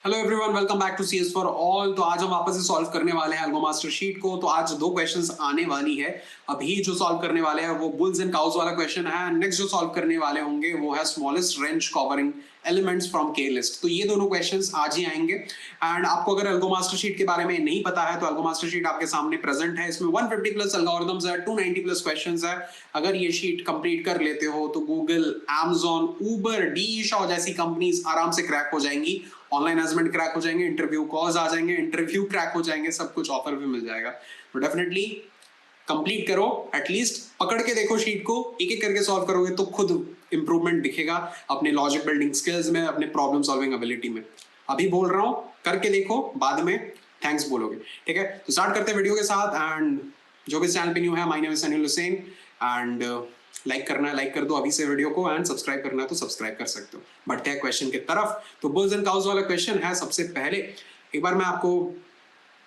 Hello everyone, welcome back to CS for all. तो आज हम वापस से सॉल्व करने वाले हैं एल्गो मास्टर शीट को। तो आज दो क्वेश्चंस आने वाली है। अभी जो सॉल्व करने वाले हैं वो बुल्स एंड काउज वाला क्वेश्चन है। नेक्स्ट जो सॉल्व करने वाले होंगे वो है smallest range covering elements from के लिस्ट। तो ये दोनों क्वेश्चंस आज ही आएंगे। एंड आपको अगर एल्गो मास्टर शीट के बारे में नहीं पता है तो एल्गो मास्टर शीट आपके सामने प्रेजेंट है। इसमें 150 प्लस एल्गोरिथम्स है, 290 प्लस क्वेश्चंस है। अगर ये शीट कंप्लीट कर लेते हो तो गूगल, Amazon, Uber, डीशॉ जैसी कंपनीज आराम से क्रैक हो जाएंगी। ऑनलाइन असाइनमेंट क्रैक हो जाएंगे, इंटरव्यू कॉल्स आ जाएंगे, इंटरव्यू क्रैक हो जाएंगे, सब कुछ ऑफर भी मिल जाएगा। तो डेफिनेटली कंप्लीट करो, एटलीस्ट पकड़ के देखो शीट को। एक एक करके सॉल्व करोगे तो खुद इंप्रूवमेंट दिखेगा अपने लॉजिक बिल्डिंग स्किल्स में, अपने प्रॉब्लम सॉल्विंग एबिलिटी में। अभी बोल रहा हूं, करके देखो, बाद में थैंक्स बोलोगे। ठीक है, तो स्टार्ट करते हैं वीडियो के साथ। एंड जो भी चैनल पे न्यू है, my name is Sanil Hussain. And like करना है लाइक कर दो अभी से वीडियो को, एंड सब्सक्राइब करना है तो सब्सक्राइब कर सकते हो। बढ़ते हैं क्वेश्चन की तरफ। तो बुल्स एंड काउज वाला क्वेश्चन है। सबसे पहले एक बार मैं आपको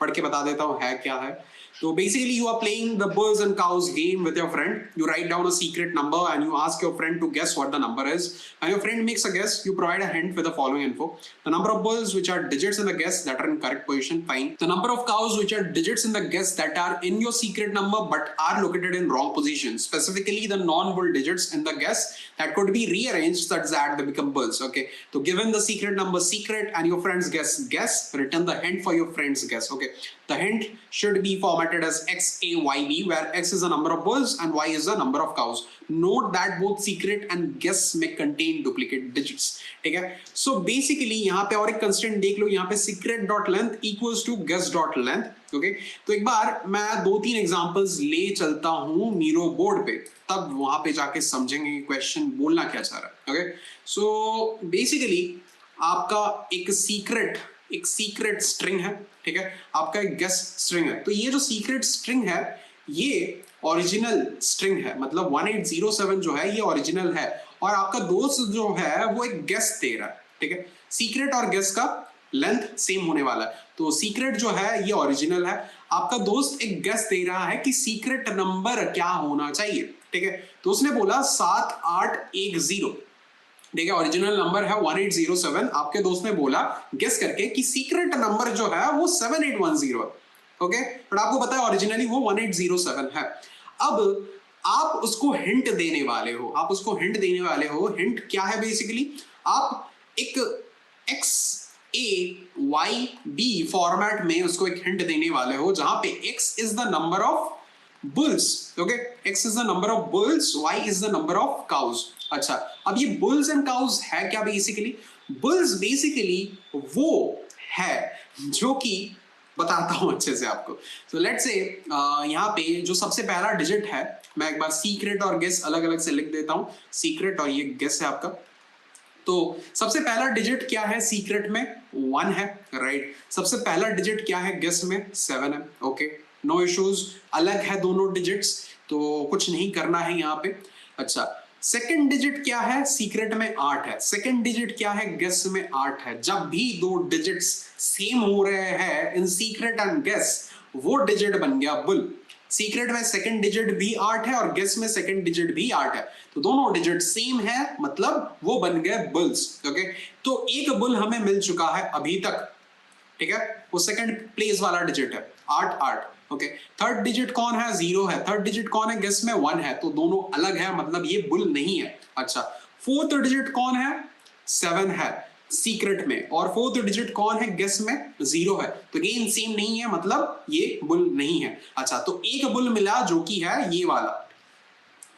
पढ़ के बता देता हूं है क्या है। तो basically you are playing the bulls and cows game with your friend. You write down a secret number and you ask your friend to guess what the number is. And your friend makes a guess. You provide a hint with the following info: the number of bulls which are digits in the guess that are in correct position, fine. The number of cows which are digits in the guess that are in your secret number but are located in wrong position. Specifically the non-bull digits in the guess that could be rearranged such that they become bulls. Okay. So given the secret number secret and your friend's guess, return the hint for your friend's guess. Okay. The hint should be formatted as XAYB, where X is the number of bulls and Y is the number of cows. Note that both secret and guess may contain duplicate digits. ठीक है, so basically यहाँ पे और एक constant देख लो, यहाँ पे secret dot length equals to guess dot length. Okay, तो एक बार मैं दो तीन एग्जांपल्स ले चलता हूँ मीरो बोर्ड पे, तब वहां पे जाके समझेंगे क्वेश्चन बोलना क्या चाह रहा है। ओके, सो बेसिकली आपका एक सीक्रेट स्ट्रिंग है। ठीक है, आपका एक गेस स्ट्रिंग है। तो ये जो सीक्रेट स्ट्रिंग है ये ओरिजिनल स्ट्रिंग है, मतलब 1807 जो है ये ओरिजिनल है, और आपका दोस्त जो है वो एक गेस दे रहा है। ठीक है, सीक्रेट और गेस का लेंथ सेम होने वाला है। तो सीक्रेट जो है ये ओरिजिनल है, आपका दोस्त एक गेस दे रहा है कि सीक्रेट नंबर क्या होना चाहिए। ठीक है, तो उसने बोला 7810। देखिए ओरिजिनल नंबर है 1807, आपके दोस्त ने बोला गेस करके कि सीक्रेट नंबर जो है वो 7810 है। ओके, बट आपको पता है ओरिजिनली वो 1807 है। अब आप उसको हिंट देने वाले हो। हिंट क्या है? बेसिकली आप एक XAYB फॉर्मेट में उसको एक हिंट देने वाले हो, जहां पे X is the number of bulls. Okay, X is the number of bulls, Y is the number of cows. अच्छा, अब ये bulls and cows है क्या? बेसिकली bulls बेसिकली वो है जो कि बताता हूं अच्छे से आपको। तो लेट्स से यहाँ पे जो सबसे पहला डिजिट है, मैं एक बार सीक्रेट और गेस अलग अलग से लिख देता हूं। सीक्रेट और ये गेस है आपका। तो सबसे पहला डिजिट क्या है? सीक्रेट में 1 है, राइट। सबसे पहला डिजिट क्या है? गेस में 7 है। ओके, नो इश्यूज, अलग है दोनों डिजिट्स, तो कुछ नहीं करना है यहाँ पे। अच्छा, सेकंड डिजिट क्या है? सीक्रेट में 8 है। सेकंड डिजिट क्या है? गेस में 8 है। जब भी दो डिजिट्स सेम हो रहे हैं इन सीक्रेट एंड गेस, वो डिजिट बन गया बुल। सीक्रेट में सेकंड डिजिट भी 8 है और गेस में सेकंड डिजिट भी 8 है, तो दोनों डिजिट सेम है, मतलब वो बन गए बुल्स। ओके, तो एक बुल हमें मिल चुका है अभी तक। ठीक है, वो सेकंड प्लेस वाला डिजिट है 8। ओके, थर्ड डिजिट कौन है? 0 है। थर्ड डिजिट कौन है? गेस में 1 है, तो दोनों अलग है, मतलब ये बुल नहीं है। अच्छा, फोर्थ डिजिट कौन है? 7 है सीक्रेट में, और फोर्थ डिजिट कौन है? गेस में 0 है, तो अगेन सेम नहीं है, मतलब ये बुल नहीं है। अच्छा, तो एक बुल मिला जो कि है ये वाला,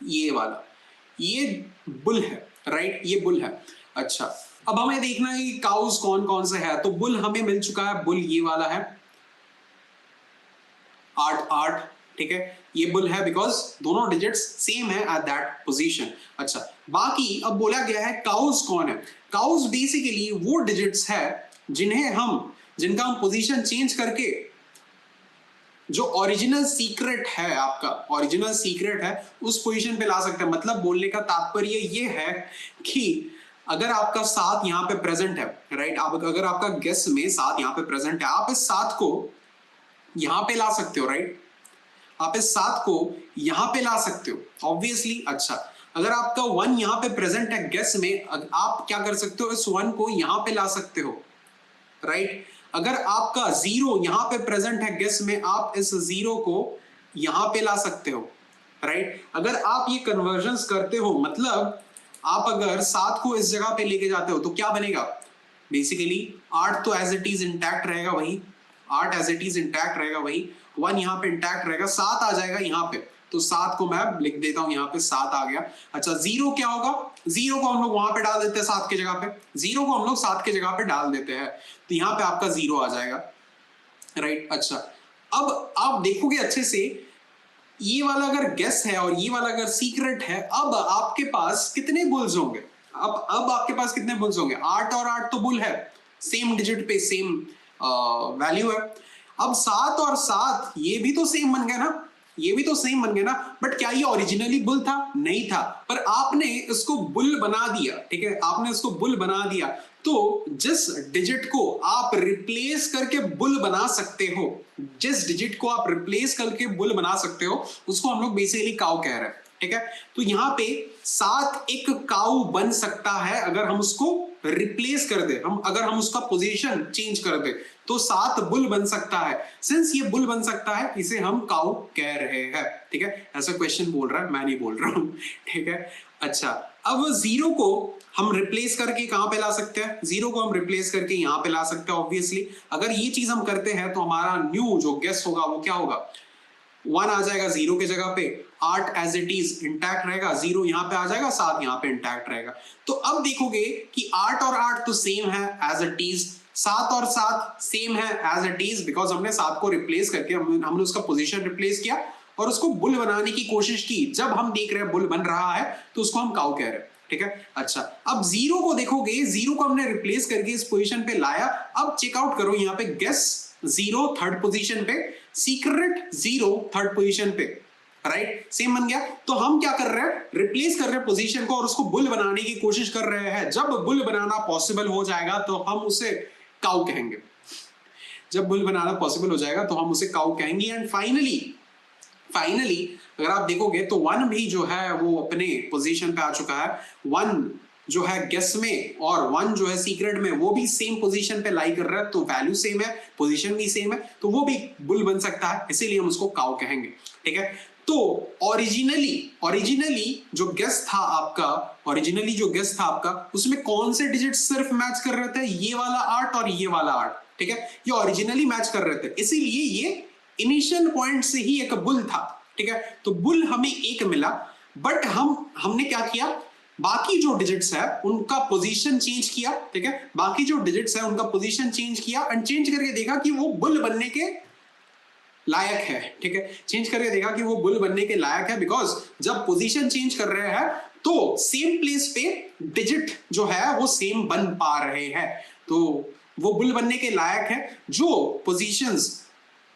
ये बुल है, राइट, ये बुल है। अच्छा, अब हमें देखना है कि काउस कौन कौन से है। तो बुल हमें मिल चुका है, बुल ये वाला है 8। ठीक है, ये बुल है बिकॉज दोनों डिजिट्स सेम है एट दैट पोजीशन। अच्छा, बाकी अब बोला गया है काउस कौन है। काउस बेसिकली वो डिजिट्स है जिनका हम पोजीशन चेंज करके जो ओरिजिनल सीक्रेट है, आपका ओरिजिनल सीक्रेट है, उस पोजीशन पे ला सकते हैं। मतलब बोलने का तात्पर्य ये है कि अगर आपका 7 यहाँ पे प्रेजेंट है, राइट, अगर आपका गेस में 7 यहाँ पे प्रेजेंट है, आप इस 7 को यहां पे ला सकते हो, राइट, आप इस 7 को यहां पे ला सकते हो ऑब्वियसली। अच्छा, अगर आपका 1 यहां पे प्रेजेंट है गेस में, आप क्या कर सकते हो? इस 1 को यहां पे ला सकते हो। राइट। अगर आपका जीरो यहां पे प्रेजेंट है गेस में, आप इस जीरो को यहां पे ला सकते हो, राइट। अगर आप ये कन्वर्जन्स करते हो, मतलब आप अगर 7 को इस जगह पे लेके जाते हो तो क्या बनेगा, बेसिकली 8 तो एज इट इज इंटैक्ट रहेगा वही, 8 एज इट इज इंटैक्ट रहेगा वही, 1 यहाँ पे इंटैक्ट रहेगा, 7 आ जाएगा यहाँ पे, तो 7 को मैं लिख देता हूं यहाँ पे, 7 आ गया। अच्छा जीरो क्या होगा, जीरो को हम लोग वहां पे डाल देते हैं 7 के जगह पे, जीरो को हम लोग 7 के जगह पे डाल देते हैं, तो यहाँ पे आपका जीरो आ जाएगा, राइट। अच्छा अब आप देखोगे अच्छे से, ये वाला अगर गेस है और ये वाला अगर सीक्रेट है, अब आपके पास कितने बुल्स होंगे, अब आपके पास कितने बुल्स होंगे, 8 और 8 तो बुल है, सेम डिजिट पे सेम वैल्यू है। अब 7 और 7 ये भी तो सेम बन गया ना, ये भी तो सेम बन गया ना, बट क्या ये ओरिजिनली बुल था, नहीं था, पर आपने इसको बुल बना दिया, ठीक है, आपने इसको बुल बना दिया, तो जिस डिजिट को आप रिप्लेस करके बुल बना सकते हो, जिस डिजिट को आप रिप्लेस करके बुल बना सकते हो, उसको हम लोग बेसिकली काउ कह रहे हैं, ठीक है। तो यहां पे 7 एक काउ बन सकता है अगर हम उसको रिप्लेस कर दे, अगर हम उसका पोजीशन चेंज कर दे, तो 7 बुल बन सकता है। सिंस ये बुल बन सकता है, इसे हम काउ कह रहे हैं, ठीक है। ऐसा क्वेश्चन बोल रहा है, मैं नहीं बोल रहा हूं, ठीक है। अच्छा अब जीरो को हम रिप्लेस करके कहां पे ला सकते हैं, जीरो को हम रिप्लेस करके यहां पे ला सकते हैं ऑब्वियसली। अगर ये चीज हम करते हैं तो हमारा न्यू जो गेस होगा वो क्या होगा, 1 आ जाएगा जीरो के जगह पे, 8 एज इट इज इंटैक्ट रहेगा, जीरो यहां पे आ जाएगा, 7 यहां पे इंटैक्ट रहेगा। तो अब देखोगे कि 8 और 8 तो सेम है एज इट इज, 7 और 7 सेम है एज इट इज, बिकॉज हमने 7 को रिप्लेस करके हमने उसका पोजीशन रिप्लेस किया और उसको बुल बनाने की कोशिश की। जब हम देख रहे हैं बुल बन रहा है तो उसको हम काउ कह रहे हैं, ठीक है। अच्छा अब जीरो को देखोगे, जीरो को हमने रिप्लेस करके इस पोजीशन पे लाया। अब चेकआउट करो यहाँ पे, गेस जीरो थर्ड पोजीशन पे, सीक्रेट जीरो थर्ड पोजीशन पे, राइट, सेम बन गया। तो हम क्या कर रहे हैं, रिप्लेस कर रहे हैं पोजीशन को और उसको बुल बनाने की कोशिश कर रहे हैं। जब बुल बनाना पॉसिबल हो जाएगा तो हम उसे काउ कहेंगे, जब बुल बनाना पॉसिबल हो जाएगा तो हम उसे काउ कहेंगे। एंड फाइनली अगर आप देखोगे तो 1 भी जो है वो अपने पोजीशन पे आ चुका है, 1 जो है गेस में और 1 जो है सीक्रेट में, वो भी सेम पोजीशन पे लाई कर रहा है, तो वैल्यू सेम है, पोजीशन भी सेम है, तो वो भी बुल बन सकता है, इसीलिए हम उसको काउ कहेंगे, ठीक है। तो ओरिजिनली जो गेस था आपका, उसमें कौन से डिजिट सिर्फ मैच कर रहे थे, ये वाला 8 और ये वाला 8, ठीक है, ये ओरिजिनली मैच कर रहे थे, इसीलिए ये इनिशियल पॉइंट से ही एक बुल था, ठीक है। तो बुल हमें एक मिला, बट हमने क्या किया, बाकी जो डिजिट्स है उनका पोजीशन चेंज किया, ठीक है, बाकी जो डिजिट्स है उनका पोजीशन चेंज किया एंड चेंज करके देखा कि वो बुल बनने के लायक है, ठीक है, चेंज करके देखा कि वो बुल बनने के लायक है, बिकॉज जब पोजीशन चेंज कर रहे हैं तो सेम प्लेस पे डिजिट जो है वो सेम बन पा रहे हैं, तो वो बुल बनने के लायक है। जो पोजीशंस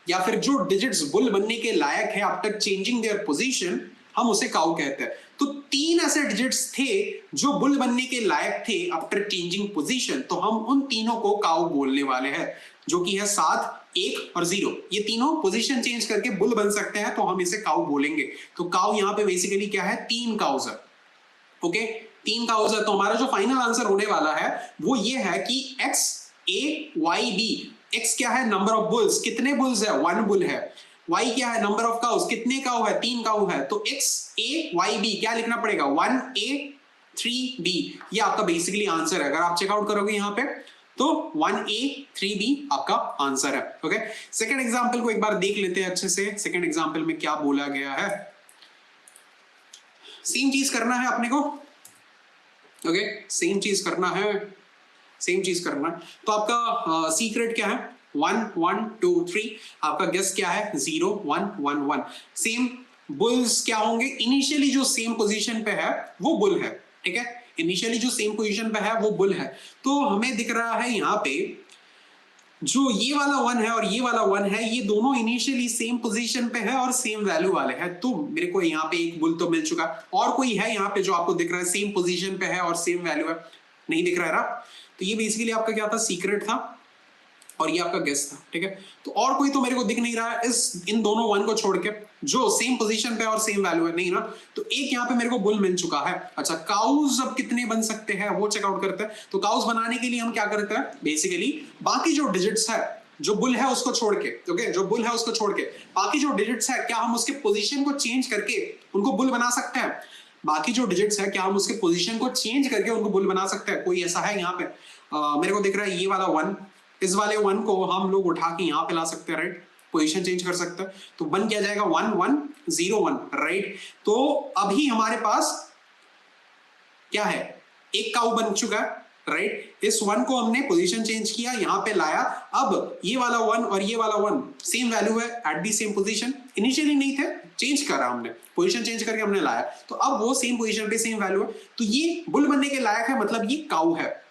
या फिर जो डिजिट्स बुल बनने के लायक है आफ्टर चेंजिंग देयर पोजीशन, हम उसे काउ कहते हैं। तो 3 ऐसे डिजिट्स थे जो बुल बनने के लायक थे आफ्टर चेंजिंग पोजीशन, तो हम उन तीनों को काउ बोलने वाले हैं, जो कि है 7, 1 और 0। ये तीनों पोजीशन चेंज करके बुल बन सकते हैं, तो हम इसे काउ बोलेंगे। तो काउ यहां पे बेसिकली क्या है, 3 काउज है, ओके, 3 काउज है। तो हमारा जो फाइनल आंसर होने वाला है वो ये है कि एक्स ए वाई बी। एक्स क्या है, नंबर ऑफ बुल्स, कितने बुल्स है, 1 बुल है। वाई क्या है, नंबर ऑफ काउस, कितने काउ है, 3 काउ है। तो एक्स ए वाई बी क्या लिखना पड़ेगा, 1A 3B, ये आपका बेसिकली आंसर है। अगर आप चेकआउट करोगे यहां पे तो 1A 3B आपका आंसर है, ओके। सेकंड एग्जांपल को एक बार देख लेते हैं अच्छे से। सेकंड एग्जांपल में क्या बोला गया है, सेम चीज करना है अपने को, ओके, सेम चीज करना है। तो आपका सीक्रेट क्या है, 1 1 2 3, आपका गेस क्या है, 0 1 1 1। सेम बुल्स क्या होंगे, इनिशियली जो सेम पोजीशन पे है वो बुल है, ठीक है, इनिशियली जो सेम पोजीशन पे है वो बुल है। तो हमें दिख रहा है यहाँ पे जो ये वाला 1 है और ये वाला 1 है, ये दोनों इनिशियली सेम पोजीशन पे है और सेम वैल्यू वाले हैं। तो मेरे को यहाँ पे एक बुल तो मिल चुका। और कोई है यहाँ पे जो आपको दिख रहा है सेम पोजीशन पे है और सेम वैल्यू है, नहीं दिख रहा है ना। तो ये बेसिकली आपका क्या था, सीक्रेट था। और ये आपका गेस था, ठीक है। तो और कोई तो मेरे को दिख नहीं रहा है इस इन दोनों वन को छोड़ के जो सेम पोजीशन पे और सेम वैल्यू है, नहीं ना। तो एक यहाँ पे मेरे को बुल मिल चुका है। अच्छा, काउज अब कितने बन सकते हैं वो चेकआउट करते हैं। तो काउज बनाने के लिए हम क्या करते हैं, बेसिकली बाकी जो डिजिट्स है, जो बुल है उसको छोड़ के, ओके, जो बुल है उसको छोड़ के बाकी जो डिजिट्स है, क्या हम उसके पोजीशन को चेंज करके उनको बुल बना सकते हैं? बाकी जो डिजिट्स है, क्या हम उसके पोजीशन को चेंज करके उनको बुल बना सकते हैं? कोई ऐसा है यहाँ पे? मेरे को दिख रहा है ये वाला वन, इस वाले वन को हम लोग उठा के यहाँ पे ला सकते हैं, राइट। पोजीशन चेंज कर सकते हैं, तो बन क्या जाएगा 1 1 0 1, राइट। तो अभी हमारे पास क्या है, एक काउ बन चुका है, राइट। इस वन को हमने पोजीशन चेंज किया, यहाँ पे लाया। अब ये वाला वन और ये वाला वन सेम वैल्यू है at the same position, initially नहीं थे, चेंज करा हमने, पोजीशन चेंज करके हमने लाया, तो अब वो सेम पोजीशन पे सेम वैल्यू है। तो ये बुल बनने के लायक है, मतलब ये काउ है।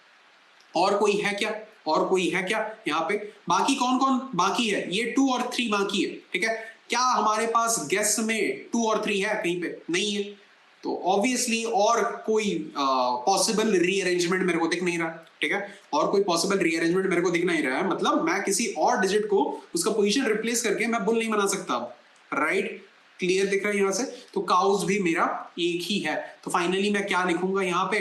और कोई है क्या, और कोई है क्या यहाँ पे? बाकी कौन कौन बाकी है? ये 2 और 3 बाकी है, ठीक है। क्या हमारे पास गेस में 2 और 3 है? कहीं पे नहीं है। तो ऑब्वियसली और कोई पॉसिबल रीअरेंजमेंट मेरे को दिख नहीं रहा, ठीक है। और कोई पॉसिबल रीअरेंजमेंट मेरे को दिख नहीं रहा है, मतलब मैं किसी और डिजिट को उसका पोजीशन रिप्लेस करके मैं बुल नहीं बना सकता, राइट। क्लियर दिख रहा है यहाँ से? तो काउज भी मेरा एक ही है। तो फाइनली मैं क्या लिखूंगा यहाँ पे?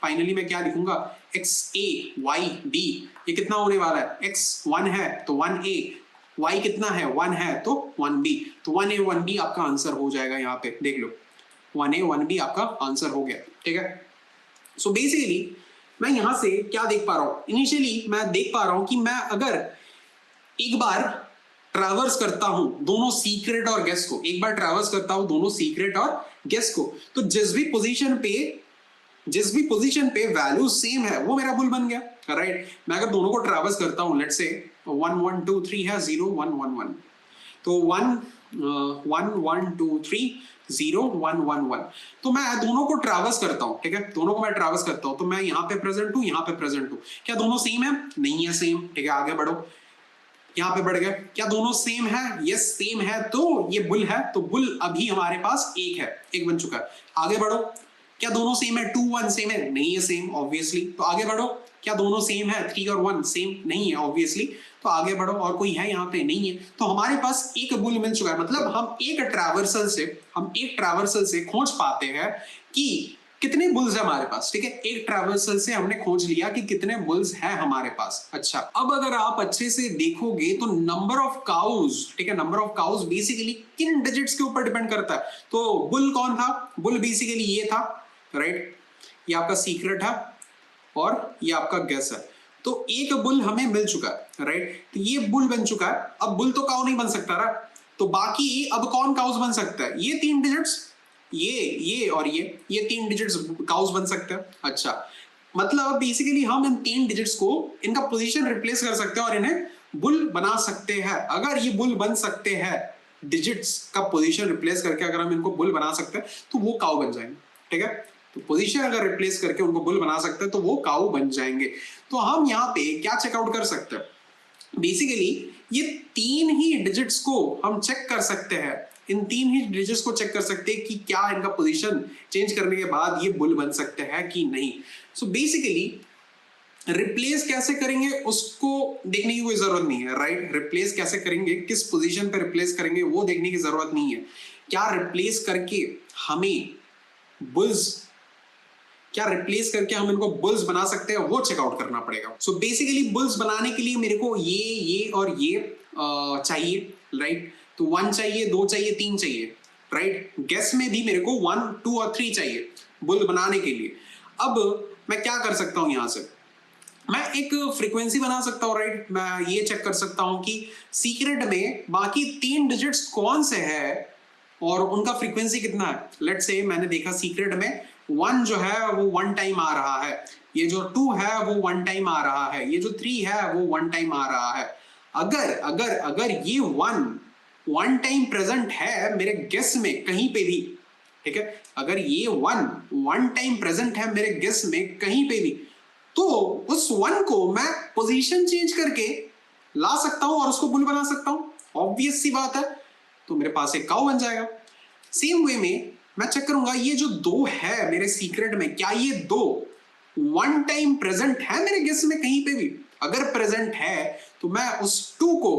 फाइनली मैं क्या लिखूंगा? एक्स ए वाई डी, ये कितना होने वाला है? एक्स 1 है तो 1a, y कितना है? 1 है तो 1b, तो 1a 1b आपका आंसर हो जाएगा। यहाँ पे देख लो, 1a 1b आपका आंसर हो गया, ठीक है। सो बेसिकली मैं यहां से क्या देख पा रहा हूं, इनिशियली मैं देख पा रहा हूं कि मैं अगर एक बार ट्रैवर्स करता हूं दोनों सीक्रेट और गेस को, एक बार ट्रैवर्स करता हूं दोनों सीक्रेट और गेस को, तो जिस भी पोजीशन पे वैल्यू सेम है वो मेरा बुल बन गया, राइट। मैं अगर दोनों को ट्रैवर्स करता हूं, लेट्स से 1 1 2 3 है, 0 1 1 1, तो 1 1 1 2 3 0 1 1 1, तो मैं दोनों को ट्रैवर्स करता हूं, ठीक है। दोनों को मैं ट्रैवर्स करता हूं, तो मैं यहाँ पे प्रेजेंट हूं, यहाँ पे प्रेजेंट हूं। क्या दोनों सेम है? नहीं है सेम, ठीक है। आगे बढ़ो, यहाँ पे बढ़ गए। क्या दोनों सेम है? यस सेम है, तो ये बुल है। तो बुल अभी हमारे पास एक है, एक बन चुका है। आगे बढ़ो, क्या दोनों सेम है? 2 1 सेम है? नहीं है सेम, ऑब्वियसली। तो आगे बढ़ो, क्या दोनों सेम है? 3 और 1 सेम? नहीं है, ऑब्वियसली। तो आगे बढ़ो, और कोई है यहाँ पे? नहीं है। तो हमारे पास एक बुल मिल चुका है, मतलब हम एक ट्रैवर्सल से खोज पाते हैं कि कितने बुल्स है हमारे पास, ठीक है। एक ट्रैवर्सल से हमने खोज लिया कि कितने बुल्स हैं हमारे पास। अच्छा, अब अगर आप अच्छे से देखोगे तो नंबर ऑफ काउज, ठीक है, नंबर ऑफ काउज बेसिकली किन डिजिट्स के ऊपर डिपेंड करता है। तो बुल कौन था? बुल बेसिकली ये था, राइट। ये आपका सीक्रेट है और ये आपका गेस है। तो एक बुल हमें मिल चुका है, राइट। तो ये बुल बन चुका है। अब बुल तो काउ नहीं बन सकता रहा, तो बाकी अब कौन काउज बन सकता है? ये 3 डिजिट्स, ये और ये 3 डिजिट्स काउज बन सकते हैं। अच्छा, मतलब बेसिकली हम इन 3 डिजिट्स को, इनका पोजीशन रिप्लेस कर सकते हैं और इन्हें बुल बना सकते हैं। अगर ये बुल बन सकते हैं, डिजिट्स का पोजीशन रिप्लेस करके अगर हम इनको बुल बना सकते हैं तो वो काउ बन जाएंगे, ठीक है। तो पोजीशन अगर रिप्लेस करके उनको बुल बना सकते हैं तो वो काउ बन जाएंगे। तो हम यहाँ पे क्या चेकआउट कर सकते हैं? बेसिकली ये 3 ही डिजिट्स को हम चेक कर सकते हैं, इन 3 ही डिजिट्स को चेक कर सकते हैं कि क्या इनका पोजीशन चेंज करने के बाद ये बुल बन सकते हैं कि नहीं। सो बेसिकली रिप्लेस कैसे करेंगे उसको देखने की कोई जरूरत नहीं है, राइट। रिप्लेस कैसे करेंगे, किस पोजीशन पे रिप्लेस करेंगे वो देखने की जरूरत नहीं है। क्या रिप्लेस करके हम इनको बुल्स बना सकते हैं वो चेकआउट करना पड़ेगा। सो बेसिकली बुल्स बनाने के लिए मेरे को ये और ये चाहिए, राइट। तो 1 चाहिए, 2 चाहिए, 3 चाहिए, राइट। गेस में भी मेरे को 1 2 और 3 चाहिए बुल बनाने के लिए। अब मैं क्या कर सकता हूं, यहां से मैं एक फ्रीक्वेंसी बना सकता हूं, राइट। मैं ये चेक कर सकता हूं कि सीक्रेट में बाकी 3 डिजिट्स कौन से हैं और उनका फ्रीक्वेंसी कितना है। लेट्स से मैंने देखा सीक्रेट में 1 जो है वो 1 टाइम आ रहा है, ये जो 2 है वो 1 टाइम आ रहा है, ये जो 3 है वो 1 टाइम आ रहा है। अगर अगर अगर ये 1 टाइम प्रेजेंट है मेरे गेस में कहीं पे भी, ठीक है, अगर ये 1 टाइम प्रेजेंट है मेरे गेस में कहीं पे भी, तो उस 1 को मैं पोजीशन चेंज करके ला सकता हूं और उसको बुल बना सकता हूं। ऑब्वियस सी बात है, तो मेरे पास एक काउ बन जाएगा। सेम वे में मैं चेक करूंगा ये जो 2 है मेरे सीक्रेट में, क्या ये 2 1 टाइम प्रेजेंट है मेरे गेस में कहीं पे भी। अगर प्रेजेंट है तो मैं उस 2 को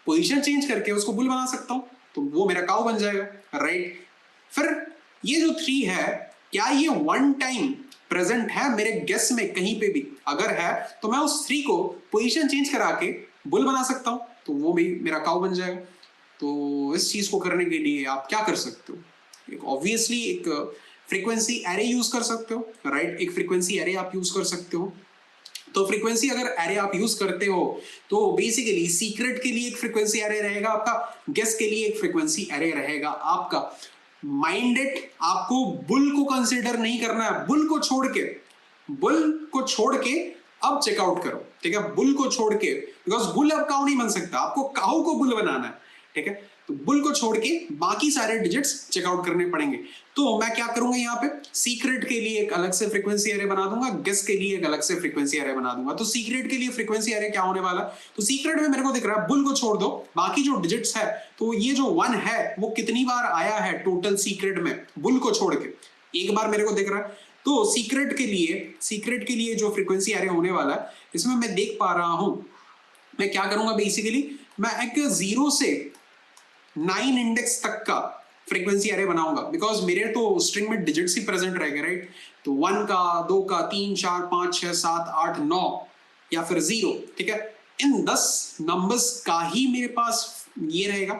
पोजीशन चेंज करके उसको बुल बना सकता हूं, तो वो मेरा काउ बन जाएगा, राइट। फिर ये जो 3 है, क्या ये वन टाइम प्रेजेंट है मेरे गेस में कहीं पे भी? अगर है तो मैं उस 3 को पोजीशन चेंज करा के बुल बना सकता हूं, तो वो भी मेरा काउ बन जाएगा। तो इस चीज को करने के लिए आप क्या कर सकते हो? एक ऑब्वियसली एक फ्रीक्वेंसी एरे यूज कर सकते हो, राइट। एक फ्रीक्वेंसी एरे आप यूज कर सकते हो। तो फ्रीक्वेंसी अगर एरे आप यूज करते हो तो बेसिकली सीक्रेट के लिए एक फ्रीक्वेंसी एरे रहेगा आपका, गेस के लिए एक फ्रीक्वेंसी एरे रहेगा आपका। माइंडेड आपको बुल को कंसीडर नहीं करना है, बुल को छोड़ के अब चेकआउट करो, ठीक है। बुल को छोड़ के, बिकॉज बुल अब काउ नहीं बन सकता, आपको काउ को बुल बनाना है, ठीक है। तो बुल को छोड़ के बाकी सारे डिजिट्स चेकआउट करने पड़ेंगे। तो मैं क्या करूंगा यहाँ पे, सीक्रेट के लिए एक अलग से फ्रीक्वेंसी एरे बना दूंगा, गेस के लिए एक अलग से फ्रीक्वेंसी एरे बना दूंगा। तो सीक्रेट के लिए फ्रीक्वेंसी एरे क्या होने वाला, तो सीक्रेट में मेरे को दिख रहा है बुल को छोड़ दो, बाकी जो डिजिट्स है, तो ये जो 1 है वो कितनी बार आया है टोटल सीक्रेट में, बुल को छोड़ के एक बार मेरे को दिख रहा है। तो सीक्रेट के लिए जो फ्रीक्वेंसी एरे होने वाला है, इसमें मैं देख पा रहा हूं, मैं क्या करूंगा बेसिकली, मैं एक 0 से 9 इंडेक्स तक का फ्रीक्वेंसी एरे बनाऊंगा, बिकॉज मेरे तो स्ट्रिंग में डिजिट्स ही प्रेजेंट रहेंगे, राइट। तो 1 का, 2 का, 3, 4, 5, 6, 7, 8, 9 या फिर 0, ठीक है। इन 10 नंबर्स का ही मेरे पास ये रहेगा,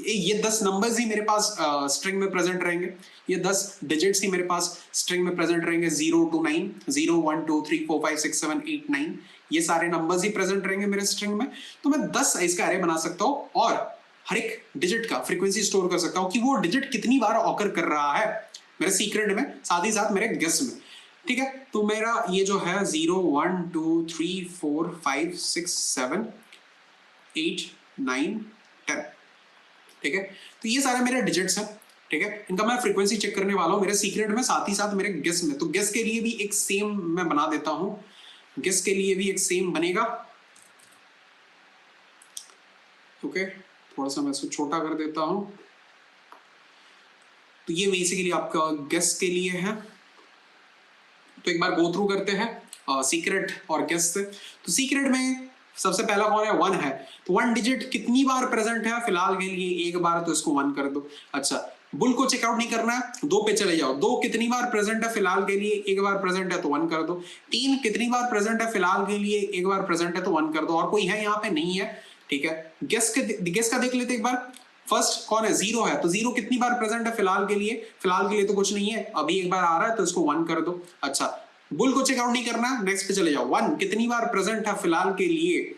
ये 10 नंबर्स ही मेरे पास स्ट्रिंग में प्रेजेंट रहेंगे, ये 10 डिजिट्स ही मेरे पास स्ट्रिंग में प्रेजेंट रहेंगे, 0 to 9, 0, 1, 2, 3, 4, 5, 6, 7, 8, 9, ये सारे नंबर्स ही प्रेजेंट रहेंगे मेरे स्ट्रिंग में। तो मैं 10 इसका एरे बना सकता हूँ और हर एक डिजिट का फ्रीक्वेंसी स्टोर कर सकता हूँ कि वो डिजिट कितनी बार ऑकर कर रहा है मेरे सीक्रेट में, साथ ही साथ मेरे गेस में, ठीक है। तो मेरा ये जो है 0, 1, 2, 3, 4, 5, 6, 7, 8, 9, 10, ठीक है। तो ये सारे मेरे डिजिट्स हैं, ठीक है। इनका मैं फ्रीक्वेंसी चेक करने वाला हूँ मेरे सीक्रेट में, साथ ही साथ मेरे गेस में। तो गेस के लिए भी एक सेम मैं बना देता हूँ, गेस के लिए भी एक सेम बनेगा, ओके। थोड़ा सा मैं इसको छोटा कर देता हूं। तो ये बेसिकली आपका गेस के लिए है। तो एक बार गो थ्रू करते हैं सीक्रेट और गेस से। तो सीक्रेट में सबसे पहला कौन है, 1 है। तो 1 डिजिट कितनी बार प्रेजेंट है, फिलहाल के लिए एक बार, तो इसको 1 कर दो। अच्छा, बुल को चेकआउट नहीं करना है, 2 पे चले जाओ, 2 कितनी बार प्रेजेंट है, फिलहाल के लिए एक बार प्रेजेंट है, तो 1 कर दो। 3 कितनी बार प्रेजेंट है, फिलहाल के लिए एक बार प्रेजेंट है, तो 1 कर दो। और कोई है यहाँ पे, नहीं है, ठीक है। गेस का देख लेते एक बार। फर्स्ट कौन है, 0 है। तो 0 कितनी बार प्रेजेंट है फिलहाल के लिए तो कुछ नहीं है, अभी एक बार आ रहा है, तो इसको 1 कर दो। अच्छा, बुल को चेकआउट नहीं करना, नेक्स्ट पे चले जाओ। 1 कितनी बार प्रेजेंट है फिलहाल के लिए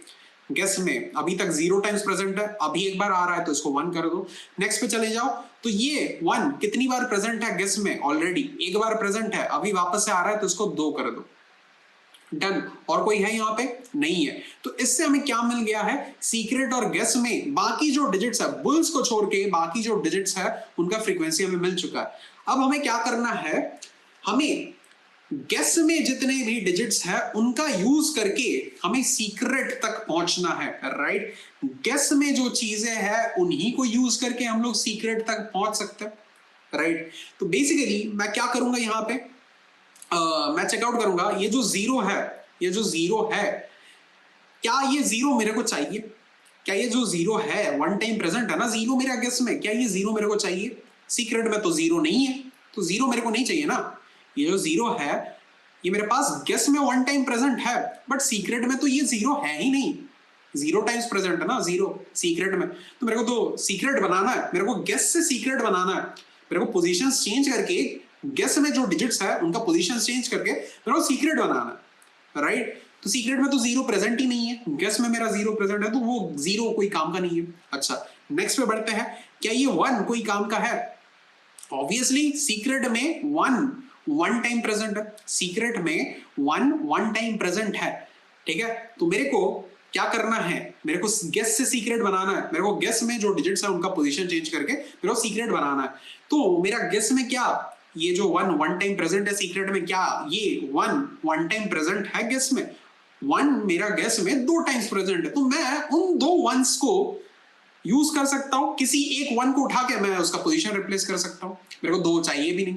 गेस में, अभी तक 0 टाइम्स प्रेजेंट है, अभी एक बार आ रहा है, तो इसको 1 कर दो। नेक्स्ट पे चले जाओ। तो ये 1 कितनी बार प्रेजेंट है गेस में, ऑलरेडी एक बार प्रेजेंट है, अभी वापस से आ रहा है, तो इसको 2 कर दो। डन। और कोई है यहाँ पे, नहीं है। तो इससे हमें क्या मिल गया है, सीक्रेट और गेस में बाकी जो डिजिट्स है, बुल्स को छोड़ के बाकी जो डिजिट्स है उनका फ्रीक्वेंसी हमें मिल चुका है। अब हमें क्या करना है, हमें गेस में जितने भी डिजिट्स है उनका यूज करके हमें सीक्रेट तक पहुंचना है, राइट। गेस में जो चीजें हैं उन्हीं को यूज करके हम लोग सीक्रेट तक पहुंच सकते हैं, राइट। तो बेसिकली मैं क्या करूंगा यहाँ पे, मैं चेकआउट करूंगा ये जो 0 है, क्या ये 0 मेरे को चाहिए, क्या ये जो 0 है 1 टाइम प्रेजेंट है ना 0 मेरा गेस में, क्या ये 0 मेरे को चाहिए? सीक्रेट में तो 0 नहीं है, तो 0 मेरे को नहीं चाहिए ना। ये जो 0 है ये मेरे पास गेस में 1 टाइम प्रेजेंट है, बट सीक्रेट में तो ये 0 है ही नहीं, 0 टाइम्स प्रेजेंट है ना 0 सीक्रेट में। तो मेरे को तो सीक्रेट बनाना है, मेरे को गेस से सीक्रेट बनाना है, मेरे को पोजीशंस चेंज करके गेस में जो डिजिट्स है उनका पोजीशन चेंज करके मेरे को सीक्रेट बनाना है, राइट। तो सीक्रेट में तो 0 प्रेजेंट ही नहीं है, गेस में मेरा 0 प्रेजेंट है, तो वो 0 कोई काम का नहीं है। अच्छा, नेक्स्ट पे बढ़ते हैं, क्या ये 1 कोई काम का है? ऑब्वियसली सीक्रेट में 1 टाइम प्रेजेंट है, सीक्रेट में 1 टाइम प्रेजेंट है, ठीक है। तो मेरे को क्या करना है, मेरे को गेस से सीक्रेट बनाना है, मेरे को गेस में जो डिजिट्स है उनका पोजीशन चेंज करके मेरे को सीक्रेट बनाना है। तो मेरा गेस में क्या, ये जो 1 टाइम प्रेजेंट है सीक्रेट में, क्या ये 1 टाइम प्रेजेंट है गेस में? 1 मेरा गेस में 2 टाइम्स प्रेजेंट है, तो मैं उन 2 1s को यूज कर सकता हूं, किसी एक 1 को उठा के मैं उसका पोजीशन रिप्लेस कर सकता हूं, मेरे को 2 चाहिए भी नहीं,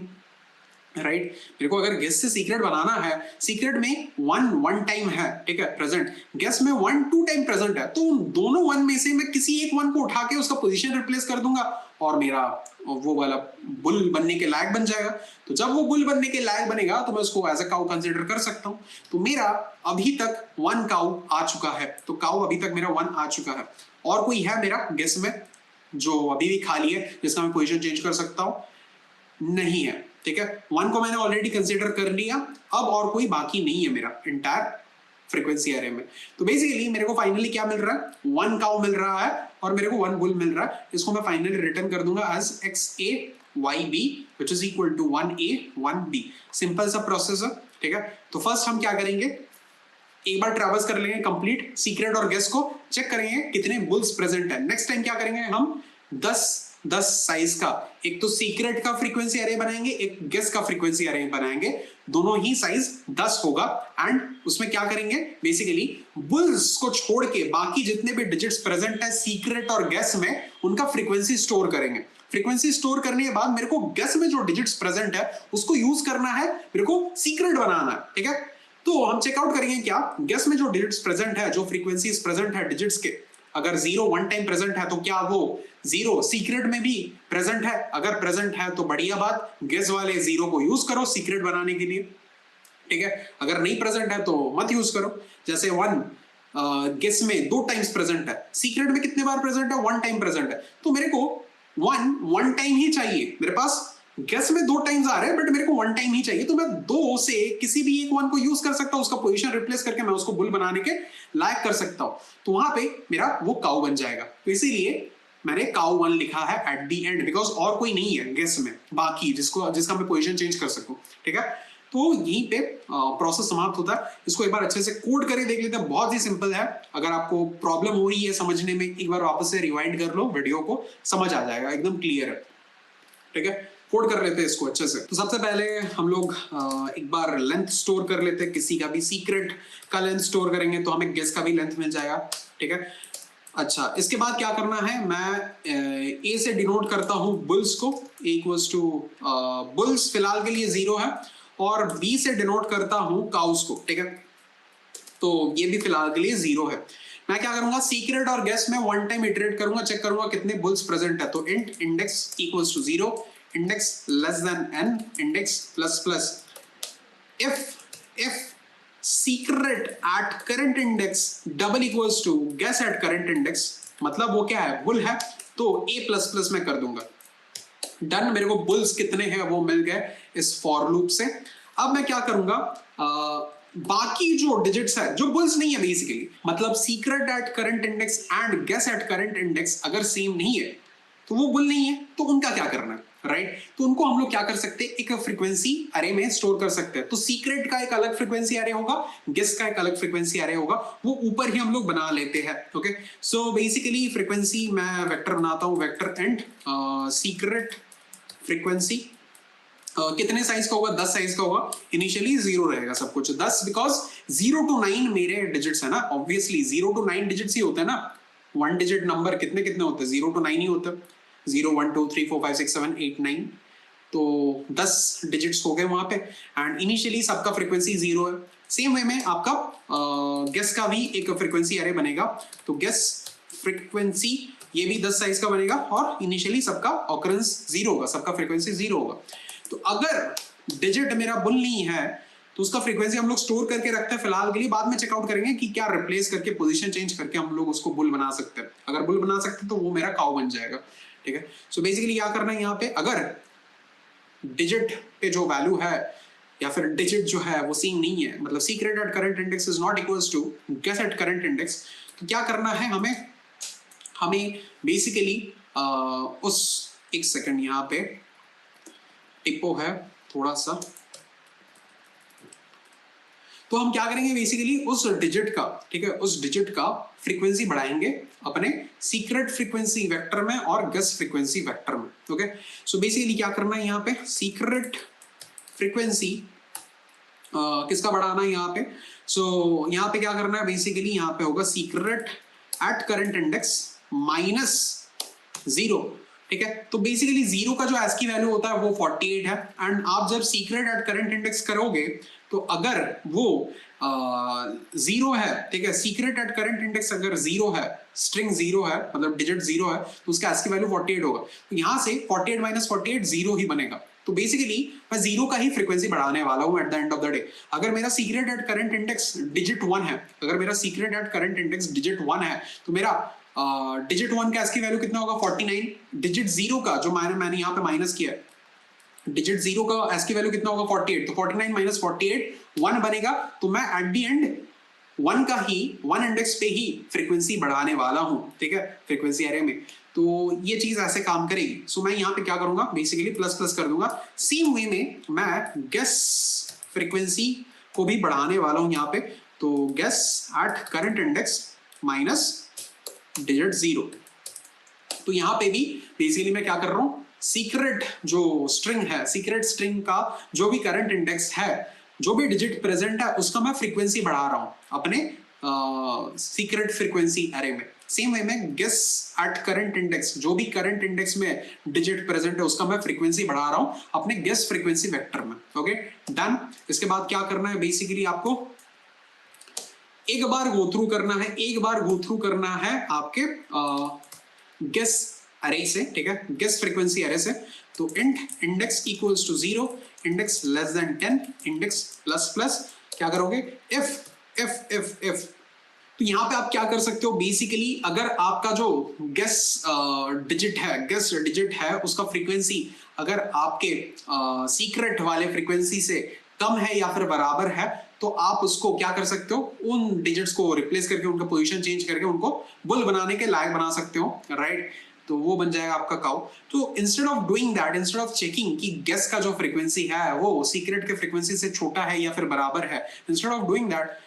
राइट मेरे को अगर गेस से सीक्रेट बनाना है, सीक्रेट में वन टाइम है, ठीक है, प्रेजेंट, गेस में 1 2 टाइम प्रेजेंट है, तो उन दोनों वन में से मैं किसी एक वन को उठा के उसका पोजीशन रिप्लेस कर दूंगा और मेरा वो वाला बुल बनने के लायक बन जाएगा। तो जब वो बुल बनने के लायक बनेगा तो मैं उसको एज अ काउ कंसिडर कर सकता हूँ। तो मेरा अभी तक 1 काउ आ चुका है, तो काउ अभी तक मेरा 1 आ चुका है। और कोई है मेरा गेस में जो अभी भी खाली है जिसका मैं पोजीशन चेंज कर सकता हूँ? नहीं है, ठीक है, 1 को मैंने ऑलरेडी कंसीडर कर लिया, अब और कोई बाकी नहीं है मेरा इंटायर फ्रीक्वेंसी एरे में। तो बेसिकली मेरे को फाइनली क्या मिल रहा है, 1 काउ मिल रहा है और मेरे को 1 बुल मिल रहा है। इसको मैं फाइनली रिटर्न कर दूंगा as XA/YB which is equal to 1A/1B। Simple सा प्रोसेस है, ठीक है। तो फर्स्ट हम क्या करेंगे, एक बार ट्रैवर्स कर लेंगे कंप्लीट सीक्रेट और गेस को, चेक करेंगे कितने बुल्स प्रेजेंट है। नेक्स्ट टाइम क्या करेंगे हम 10 साइज का, एक तो सीक्रेट का फ्रीक्वेंसी एरे बनाएंगे, एक गेस का फ्रीक्वेंसी एरे बनाएंगे, दोनों ही साइज 10 होगा। एंड उसमें क्या करेंगे, बेसिकली बुल्स को छोड़ के बाकी जितने भी डिजिट्स प्रेजेंट है सीक्रेट और गेस में, उनका फ्रीक्वेंसी स्टोर करेंगे। फ्रीक्वेंसी स्टोर करने के बाद मेरे को गेस में जो डिजिट्स प्रेजेंट है उसको यूज करना है, मेरे को सीक्रेट बनाना है, ठीक है। तो हम चेकआउट करेंगे क्या, गेस में जो डिजिट्स प्रेजेंट है, जो फ्रीक्वेंसीज प्रेजेंट है डिजिट्स के, अगर 0 1 टाइम प्रेजेंट है तो क्या वो 0 सीक्रेट में भी प्रेजेंट है? अगर प्रेजेंट है तो बढ़िया बात, गेस वाले 0 को यूज करो सीक्रेट बनाने के लिए, ठीक है। अगर नहीं प्रेजेंट है तो मत यूज करो। जैसे 1 गेस में 2 टाइम्स प्रेजेंट है, सीक्रेट में कितने बार प्रेजेंट है, 1 टाइम प्रेजेंट है, तो मेरे को 1 टाइम ही चाहिए। मेरे पास गेस में 2 टाइम्स आ रहे हैं बट मेरे को 1 टाइम ही चाहिए, तो मैं 2 से किसी भी एक 1 को यूज कर सकता हूं, उसका पोजीशन रिप्लेस करके मैं उसको बुल बनाने के लायक कर सकता हूं। तो वहां पे मेरा वो काउ बन जाएगा। तो इसीलिए मैंने काउ 1 लिखा है एट द एंड, बिकॉज और कोई नहीं है गेस में बाकी जिसका मैं पोजीशन चेंज कर सकूं, ठीक है। तो यहीं पे प्रोसेस समाप्त होता है। इसको एक बार अच्छे से कोड करके देख लेते हैं, बहुत ही सिंपल है। अगर आपको प्रॉब्लम हो रही है समझने में, एक बार वापस से रिवाइंड कर लो वीडियो को, समझ आ जाएगा, एकदम क्लियर है, ठीक है। कोड कर लेते हैं इसको अच्छे से। तो सबसे पहले हम लोग एक बार लेंथ स्टोर कर लेते हैं, किसी का भी सीक्रेट का लेंथ स्टोर करेंगे तो हमें गेस का भी लेंथ मिल जाएगा, ठीक है। अच्छा, इसके बाद क्या करना है, मैं ए से डिनोट करता हूं बुल्स को, इक्वल्स टू बुल्स फिलहाल के लिए 0 है, और बी से डिनोट करता हूं काउस को, ठीक है। तो ये भी फिलहाल के लिए 0 है। मैं क्या करूंगा, सीक्रेट और गेस में 1 टाइम इटरेट करूंगा, चेक करूंगा कितने बुल्स प्रेजेंट है। तो int index equals to 0, index less than n, index plus plus if secret at current index double equals to guess at current index, मतलब वो क्या है, बुल है, तो a प्लस प्लस में कर दूंगा। डन, मेरे को बुल्स कितने हैं वो मिल गए इस फॉर लूप से। अब मैं क्या करूंगा, बाकी जो डिजिट्स है जो बुल्स नहीं है बेसिकली, मतलब secret at current index and guess at current index अगर सेम नहीं है तो वो बुल नहीं है, तो उनका क्या करना है, राइट। तो उनको हम लोग क्या कर सकते हैं, एक फ्रीक्वेंसी अरे में स्टोर कर सकते हैं। तो सीक्रेट का एक अलग फ्रीक्वेंसी अरे होगा, गेस का एक अलग फ्रीक्वेंसी अरे होगा, वो ऊपर ही हम लोग बना लेते हैं, ओके। सो बेसिकली फ्रीक्वेंसी मैं वेक्टर बनाता हूं, वेक्टर एंड सीक्रेट फ्रीक्वेंसी कितने साइज का होगा, 10 साइज का होगा। इनिशियली 0 रहेगा सब कुछ 10, बिकॉज 0 to 9 मेरे डिजिट्स है ना, ऑब्वियसली 0 to 9 डिजिट्स ही होते हैं ना। 1 डिजिट नंबर कितने कितने होते हैं, 0 to 9 ही होते हैं, 0 1 2 3 4 5 6 7 8 9, तो 10 डिजिट्स हो गए वहां पे। एंड इनिशियली सबका फ्रीक्वेंसी 0 है। सेम वे में आपका गेस का भी एक फ्रीक्वेंसी अरे बनेगा, तो गेस फ्रीक्वेंसी ये भी 10 साइज का बनेगा, और इनिशियली सबका ऑकरेंस 0 होगा, सबका फ्रीक्वेंसी 0 होगा। तो अगर डिजिट मेरा बुल नहीं है तो उसका फ्रीक्वेंसी हम लोग स्टोर करके रखते हैं फिलहाल के लिए, बाद में चेकआउट करेंगे कि क्या रिप्लेस करके पोजीशन चेंज करके हम लोग उसको बुल बना सकते हैं। अगर बुल बना सकते हैं तो वो मेरा काउ बन जाएगा, ठीक है। सो बेसिकली क्या करना है यहाँ पे, अगर डिजिट पे जो वैल्यू है या फिर डिजिट जो है वो सेम नहीं है, मतलब secret at current index is not equals to guess at current index, तो क्या करना है हमें बेसिकली उस, एक सेकंड यहाँ पे टिपो है थोड़ा सा, तो हम क्या करेंगे बेसिकली उस डिजिट का, ठीक है, उस डिजिट का फ्रीक्वेंसी बढ़ाएंगे अपने सीक्रेट फ्रीक्वेंसी वेक्टर में और गेस फ्रीक्वेंसी वेक्टर में, ओके। सो बेसिकली क्या करना है यहाँ पे, सीक्रेट फ्रीक्वेंसी किसका बढ़ाना है यहाँ पे, सो यहाँ पे क्या करना है बेसिकली, यहाँ पे होगा सीक्रेट एट करंट इंडेक्स -0, ठीक है। तो बेसिकली जीरो का जो ASCII वैल्यू होता है वो 48 है। एंड आप जब सीक्रेट एट करंट इंडेक्स करोगे तो अगर वो जीरो है, ठीक है, सीक्रेट एट करंट इंडेक्स अगर जीरो है, स्ट्रिंग जीरो है, मतलब डिजिट जीरो है, तो उसका ASCII वैल्यू 48 होगा। तो यहां से 48 माइनस 48 जीरो ही बनेगा। तो बेसिकली मैं जीरो का ही फ्रीक्वेंसी बढ़ाने वाला हूं eight the end of the day. अगर मेरा secret at current index digit 1 है, अगर मेरा secret at current index digit 1 है, तो मेरा डिजिट 1 का ASCII वैल्यू कितना होगा 49। डिजिट जीरो का जो मैंने यहाँ पे माइनस किया है, डिजिट जीरो का ASCII वैल्यू कितना होगा 48। तो 49 माइनस 48 1 बनेगा। तो मैं एट द एंड वन का ही, वन इंडेक्स पे ही फ्रीक्वेंसी बढ़ाने वाला हूं, ठीक है, फ्रीक्वेंसी एरे में। तो ये चीज ऐसे काम करेगी। सो मैं यहाँ पे क्या करूंगा, बेसिकली प्लस प्लस कर दूंगा। सेम वे में मैं गेस फ्रीक्वेंसी को भी बढ़ाने वाला हूं यहाँ पे। तो guess at current index minus digit zero. तो यहाँ पे भी बेसिकली मैं क्या कर रहा हूं, सीक्रेट जो स्ट्रिंग है, सीक्रेट स्ट्रिंग का जो भी करंट इंडेक्स है, जो भी डिजिट प्रेजेंट है, उसका मैं फ्रीक्वेंसी बढ़ा रहा हूं अपने सीक्रेट फ्रीक्वेंसी एरे में। सेम वे में गेस एट करंट इंडेक्स, जो भी करंट इंडेक्स में डिजिट प्रेजेंट है, उसका मैं फ्रीक्वेंसी बढ़ा रहा हूं अपने गेस फ्रीक्वेंसी वेक्टर में। Okay, done. इसके बाद क्या करना है, बेसिकली आपको एक बार गो थ्रू करना है, एक बार गो थ्रू करना है आपके गेस अरे से, ठीक है, गेस फ्रीक्वेंसी अरे से। तो int index equals to 0, index less than 10, index plus plus क्या करोगे, इफ। तो यहां पे आप क्या कर सकते हो, बेसिकली अगर आपका जो गेस डिजिट है उसका फ्रीक्वेंसी अगर आपके सीक्रेट वाले फ्रीक्वेंसी से कम है या फिर बराबर है, तो आप उसको क्या कर सकते हो, उन डिजिट्स को रिप्लेस करके, उनका पोजीशन चेंज करके उनको बुल बनाने के लायक बना सकते हो, राइट। तो वो बन जाएगा आपका काउ। तो instead of doing that, instead of checking कि गेस का जो फ्रीक्वेंसी है वो सीक्रेट के फ्रीक्वेंसी से छोटा है या फिर बराबर है, इंस्टेड ऑफ डूइंग दैट,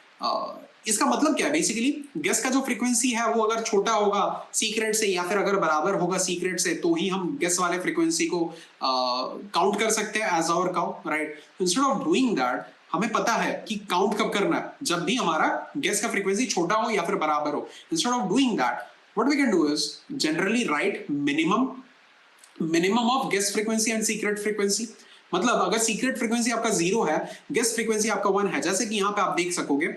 इसका मतलब क्या है, बेसिकली गेस का जो फ्रीक्वेंसी है वो अगर छोटा होगा सीक्रेट से या फिर अगर बराबर होगा सीक्रेट से, तो ही हम गेस वाले फ्रीक्वेंसी को काउंट कर सकते हैं as our cow, right. Instead of doing that, हमें पता है कि काउंट कब करना है, जब भी हमारा गेस का फ्रीक्वेंसी छोटा हो या फिर बराबर हो। Instead of doing that, what we can do is generally write minimum of guess frequency and secret frequency। मतलब अगर सीक्रेट फ्रीक्वेंसी आपका 0 है, गेस फ्रीक्वेंसी आपका 1 है, जैसे कि यहाँ पे आप देख सकोगे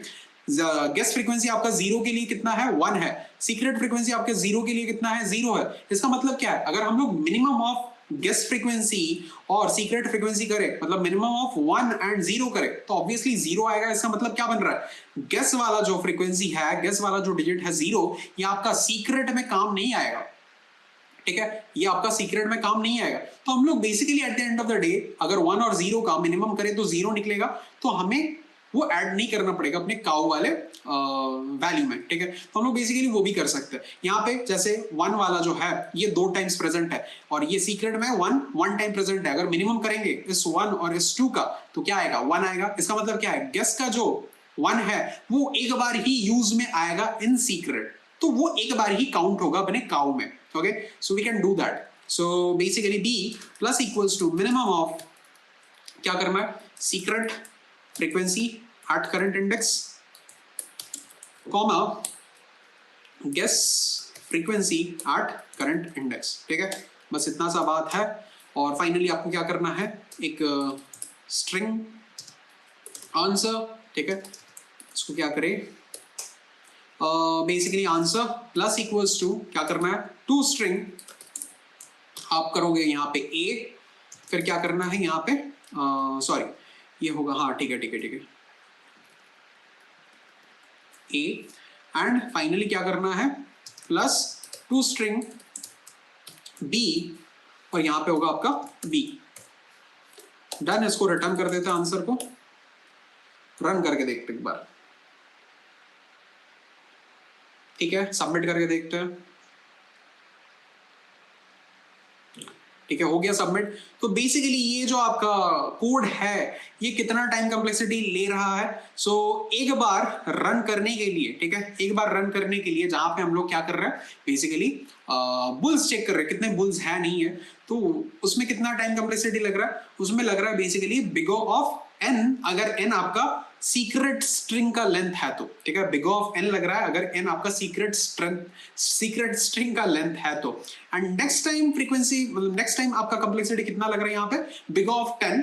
गेस फ्रीक्वेंसी आपका 0 के लिए कितना है, 1 है, सीक्रेट फ्रीक्वेंसी आपके 0 के लिए कितना है, 0 है। इसका मतलब क्या है, अगर हम लोग मिनिमम ऑफ गेस फ्रीक्वेंसी और सीक्रेट फ्रीक्वेंसी करें, मतलब मिनिमम ऑफ 1 एंड 0 करें, तो ऑब्वियसली 0 आएगा। इसका मतलब क्या बन रहा है, गेस वाला जो फ्रीक्वेंसी है, गेस वाला जो डिजिट है 0, ये आपका सीक्रेट में काम नहीं आएगा, ठीक है, ये आपका सीक्रेट में काम नहीं आएगा। तो हम लोग basically eight the end of the day अगर 1 और 0 का मिनिमम करें तो 0 निकलेगा, तो हमें वो ऐड नहीं करना पड़ेगा अपने काउ वाले वैल्यू में, ठीक है। तो हम लोग बेसिकली वो भी कर सकते हैं। यहाँ पे जैसे 1 वाला जो है ये 2 टाइम्स प्रेजेंट है और ये सीक्रेट में 1 टाइम प्रेजेंट है। अगर मिनिमम करेंगे इस 1 और इस 2 का, तो क्या आएगा, 1 आएगा। इसका मतलब क्या है, गेस का जो 1 है वो एक बार ही यूज में आएगा इन सीक्रेट, तो वो एक बार ही काउंट होगा अपने काउ में। Okay, so we can do that. So basically B plus equals to minimum of, क्या करना है, secret frequency at current index comma guess frequency at current index, ठीक है। बस इतना सा बात है। और फाइनली आपको क्या करना है, एक स्ट्रिंग आंसर, ठीक है, इसको क्या करें, basically answer plus equals to क्या करना है, टू स्ट्रिंग आप करोगे यहाँ पे ए, फिर क्या करना है यहाँ पे, सॉरी ये होगा, हाँ ठीक है, ए एंड फाइनली क्या करना है, प्लस टू स्ट्रिंग बी और यहां पे होगा आपका बी। डन। इसको रिटर्न कर देते हैं, आंसर को रन करके देखते एक बार, ठीक है, सबमिट करके देखते हैं, ठीक है, हो गया सबमिट। तो बेसिकली ये जो आपका कोड है ये कितना टाइम कॉम्प्लेक्सिटी ले रहा है, सो एक बार रन करने के लिए, ठीक है, एक बार रन करने के लिए जहां पे हम लोग क्या कर रहे हैं, बेसिकली बुल्स चेक कर रहे हैं कितने बुल्स है नहीं है, तो उसमें कितना टाइम कॉम्प्लेक्सिटी लग रहा है, उसमें लग रहा है basically big O of n। अगर n आपका सीक्रेट स्ट्रिंग का लेंथ है तो, ठीक है, बिग ऑफ एन लग रहा है अगर एन आपका सीक्रेट स्ट्रिंग का लेंथ है तो। एंड नेक्स्ट टाइम फ्रीक्वेंसी, मतलब नेक्स्ट टाइम आपका कॉम्प्लेक्सिटी कितना लग रहा है यहाँ पे, बिग ऑफ 10,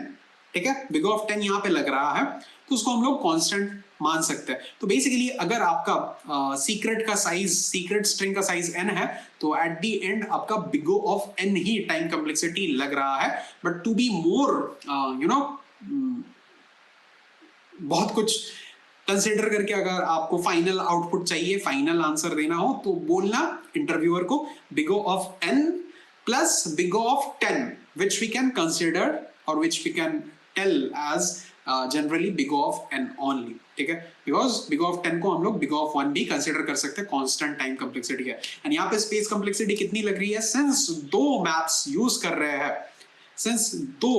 ठीक है, बिग ऑफ 10 यहाँ पे लग रहा है, तो उसको हम लोग कांस्टेंट मान सकते हैं। तो बेसिकली अगर आपका सीक्रेट का साइज, सीक्रेट स्ट्रिंग का साइज n है, तो एट द एंड आपका बिग ऑफ n ही टाइम कॉम्प्लेक्सिटी लग रहा है। But to be more you know, बहुत कुछ कंसिडर करके अगर आपको फाइनल आउटपुट चाहिए, फाइनल आंसर देना हो, तो बोलना इंटरव्यूअर को big of n plus big of 10 which we can consider or which we can tell as generally big of n only, ठीक है, बिकॉज बिग ऑफ 10 को हम लोग बिग ऑफ 1 भी कंसिडर कर सकते हैं, कांस्टेंट टाइम कॉम्प्लेक्सिटी है। एंड यहाँ पे स्पेस कॉम्प्लेक्सिटी कितनी लग रही है, सिंस दो मैप्स यूज कर रहे हैं, सिंस दो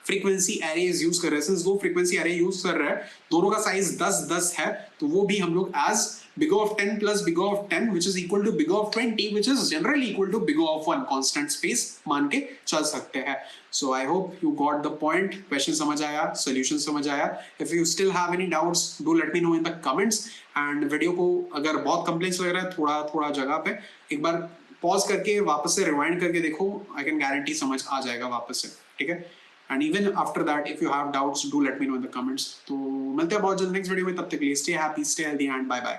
फ्रीक्वेंसी एरेज यूज कर रहे हैं, सिंस दो फ्रीक्वेंसी एरे यूज कर रहे हैं, दोनों का साइज 10-10 है, तो वो भी हम लोग as big of 10 plus big of 10 which is equal to big of 20 which is generally equal to big of 1 constant space मान के चल सकते हैं। So I hope you got the point, question समझ आया, solution समझ आया। If you still have any doubts, do let me know in the comments। And video को अगर बहुत कॉम्प्लेक्स लग रहा है थोड़ा थोड़ा जगह पे, एक बार पॉज करके वापस से रिवाइंड करके देखो, आई कैन गारंटी समझ आ जाएगा वापस से, ठीक है। And even after that if you have doubts, do let me know in the comments. तो मिलते हैं बहुत जल्द नेक्स्ट वीडियो में, तब तक के लिए stay happy, stay healthy and bye bye.